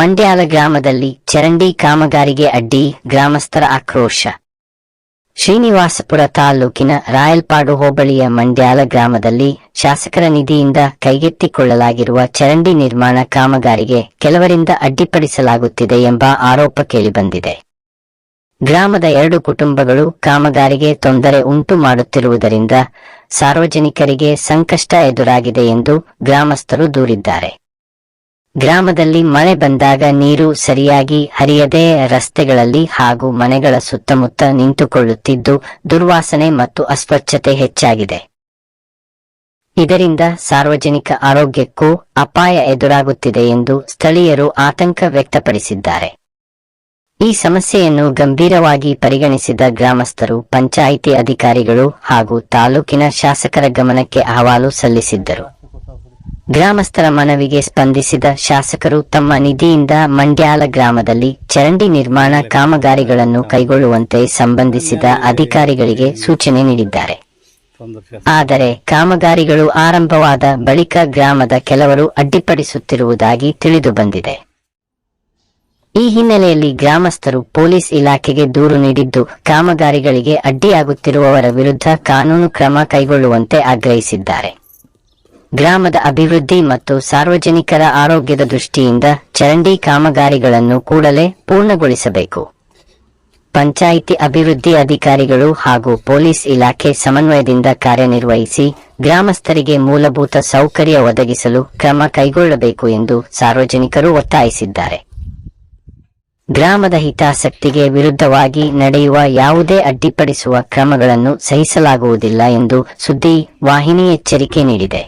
ಮಂಡ್ಯಾಲ ಗ್ರಾಮದಲ್ಲಿ ಚರಂಡಿ ಕಾಮಗಾರಿಗೆ ಅಡ್ಡಿ, ಗ್ರಾಮಸ್ಥರ ಆಕ್ರೋಶ. ಶ್ರೀನಿವಾಸಪುರ ತಾಲೂಕಿನ ರಾಯಲ್ಪಾಡು ಹೋಬಳಿಯ ಮಂಡ್ಯಾಲ ಗ್ರಾಮದಲ್ಲಿ ಶಾಸಕರ ನಿಧಿಯಿಂದ ಕೈಗೆತ್ತಿಕೊಳ್ಳಲಾಗಿರುವ ಚರಂಡಿ ನಿರ್ಮಾಣ ಕಾಮಗಾರಿಗೆ ಕೆಲವರಿಂದ ಅಡ್ಡಿಪಡಿಸಲಾಗುತ್ತಿದೆ ಎಂಬ ಆರೋಪ ಕೇಳಿಬಂದಿದೆ. ಗ್ರಾಮದ 2 ಕುಟುಂಬಗಳು ಕಾಮಗಾರಿಗೆ ತೊಂದರೆ ಉಂಟು ಮಾಡುತ್ತಿರುವುದರಿಂದ ಸಾರ್ವಜನಿಕರಿಗೆ ಸಂಕಷ್ಟ ಎದುರಾಗಿದೆ ಎಂದು ಗ್ರಾಮಸ್ಥರು ದೂರಿದ್ದಾರೆ. ಗ್ರಾಮದಲ್ಲಿ ಮಳೆ ಬಂದಾಗ ನೀರು ಸರಿಯಾಗಿ ಹರಿಯದೆ ರಸ್ತೆಗಳಲ್ಲಿ ಹಾಗೂ ಮನೆಗಳ ಸುತ್ತಮುತ್ತ ನಿಂತುಕೊಳ್ಳುತ್ತಿದ್ದು ದುರ್ವಾಸನೆ ಮತ್ತು ಅಸ್ವಚ್ಛತೆ ಹೆಚ್ಚಾಗಿದೆ. ಇದರಿಂದ ಸಾರ್ವಜನಿಕ ಆರೋಗ್ಯಕ್ಕೂ ಅಪಾಯ ಎದುರಾಗುತ್ತಿದೆ ಎಂದು ಸ್ಥಳೀಯರು ಆತಂಕ ವ್ಯಕ್ತಪಡಿಸಿದ್ದಾರೆ. ಈ ಸಮಸ್ಯೆಯನ್ನು ಗಂಭೀರವಾಗಿ ಪರಿಗಣಿಸಿದ ಗ್ರಾಮಸ್ಥರು ಪಂಚಾಯಿತಿ ಅಧಿಕಾರಿಗಳು ಹಾಗೂ ತಾಲೂಕಿನ ಶಾಸಕರ ಗಮನಕ್ಕೆ ಅಹವಾಲು ಸಲ್ಲಿಸಿದ್ದರು. ಗ್ರಾಮಸ್ಥರ ಮನವಿಗೆ ಸ್ಪಂದಿಸಿದ ಶಾಸಕರು ತಮ್ಮ ನಿಧಿಯಿಂದ ಮಂಡ್ಯಾಲ ಗ್ರಾಮದಲ್ಲಿ ಚರಂಡಿ ನಿರ್ಮಾಣ ಕಾಮಗಾರಿಗಳನ್ನು ಕೈಗೊಳ್ಳುವಂತೆ ಸಂಬಂಧಿಸಿದ ಅಧಿಕಾರಿಗಳಿಗೆ ಸೂಚನೆ ನೀಡಿದ್ದಾರೆ. ಆದರೆ ಕಾಮಗಾರಿಗಳು ಆರಂಭವಾದ ಬಳಿಕ ಗ್ರಾಮದ ಕೆಲವರು ಅಡ್ಡಿಪಡಿಸುತ್ತಿರುವುದಾಗಿ ತಿಳಿದುಬಂದಿದೆ. ಈ ಹಿನ್ನೆಲೆಯಲ್ಲಿ ಗ್ರಾಮಸ್ಥರು ಪೊಲೀಸ್ ಇಲಾಖೆಗೆ ದೂರು ನೀಡಿದ್ದು ಕಾಮಗಾರಿಗಳಿಗೆ ಅಡ್ಡಿಯಾಗುತ್ತಿರುವವರ ವಿರುದ್ಧ ಕಾನೂನು ಕ್ರಮ ಕೈಗೊಳ್ಳುವಂತೆ ಆಗ್ರಹಿಸಿದ್ದಾರೆ. ಗ್ರಾಮದ ಅಭಿವೃದ್ಧಿ ಮತ್ತು ಸಾರ್ವಜನಿಕರ ಆರೋಗ್ಯದ ದೃಷ್ಟಿಯಿಂದ ಚರಂಡಿ ಕಾಮಗಾರಿಗಳನ್ನು ಕೂಡಲೇ ಪೂರ್ಣಗೊಳಿಸಬೇಕು. ಪಂಚಾಯಿತಿ ಅಭಿವೃದ್ಧಿ ಅಧಿಕಾರಿಗಳು ಹಾಗೂ ಪೊಲೀಸ್ ಇಲಾಖೆ ಸಮನ್ವಯದಿಂದ ಕಾರ್ಯನಿರ್ವಹಿಸಿ ಗ್ರಾಮಸ್ಥರಿಗೆ ಮೂಲಭೂತ ಸೌಕರ್ಯ ಒದಗಿಸಲು ಕ್ರಮ ಕೈಗೊಳ್ಳಬೇಕು ಎಂದು ಸಾರ್ವಜನಿಕರು ಒತ್ತಾಯಿಸಿದ್ದಾರೆ. ಗ್ರಾಮದ ಹಿತಾಸಕ್ತಿಗೆ ವಿರುದ್ಧವಾಗಿ ನಡೆಯುವ ಯಾವುದೇ ಅಡ್ಡಿಪಡಿಸುವ ಕ್ರಮಗಳನ್ನು ಸಹಿಸಲಾಗುವುದಿಲ್ಲ ಎಂದು ಸುದ್ದಿ ವಾಹಿನಿ ಎಚ್ಚರಿಕೆ ನೀಡಿದೆ.